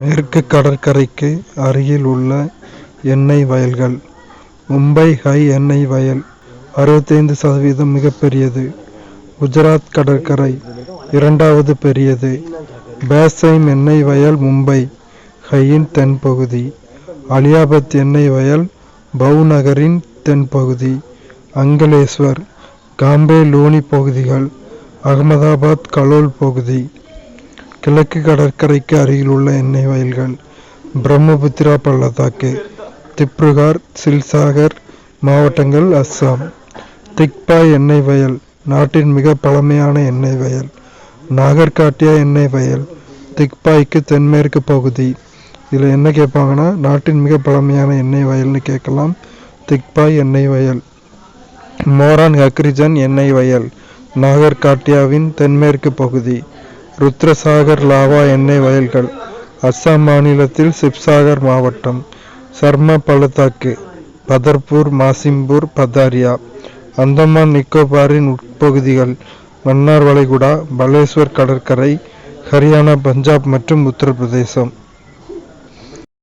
மேற்கு கடற்கரைக்கு அருகில் உள்ள எண்ணெய் வயல்கள். மும்பை ஹை எண்ணெய் வயல் 65% மிகப்பெரியது. குஜராத் கடற்கரை இரண்டாவது பெரியது. பேசைம் எண்ணெய் வயல் மும்பை ஹையின் தென்பகுதி. அலியாபத் எண்ணெய் வயல் பவுநகரின் தென்பகுதி. அங்கலேஸ்வர், காம்பே லோனி பகுதிகள் அகமதாபாத் கலோல் பகுதி. கிழக்கு கடற்கரைக்கு அருகில் உள்ள எண்ணெய் வயல்கள். பிரம்மபுத்திரா பள்ளத்தாக்கு, திப்ருகார், சில்சாகர் மாவட்டங்கள், அஸ்ஸாம். திக்பாய் எண்ணெய் வயல் நாட்டின் மிக பழமையான எண்ணெய் வயல். நாகர்காட்டியா எண்ணெய் வயல் திக்பாய்க்கு தென்மேற்கு பகுதி. இதில் என்ன கேட்பாங்கன்னா, நாட்டின் மிக பழமையான எண்ணெய் வயல்னு கேட்கலாம். திக்பாய் எண்ணெய் வயல். மோரான் ஹக்ரிஜன் எண்ணெய் வயல் நாகர்காட்டியாவின் தென்மேற்கு பகுதி. ருத்ரசாகர் லாவா எண்ணெய் வயல்கள் அஸ்ஸாம் மாநிலத்தில் சிப்சாகர் மாவட்டம். சர்மா பள்ளத்தாக்கு, பதர்பூர், மாசிம்பூர், பதாரியா. அந்தமான் நிக்கோபாரின் உட்பகுதிகள், மன்னார் வளைகுடா, பலேஸ்வர் கடற்கரை, ஹரியானா, பஞ்சாப் மற்றும் உத்தரப்பிரதேசம்.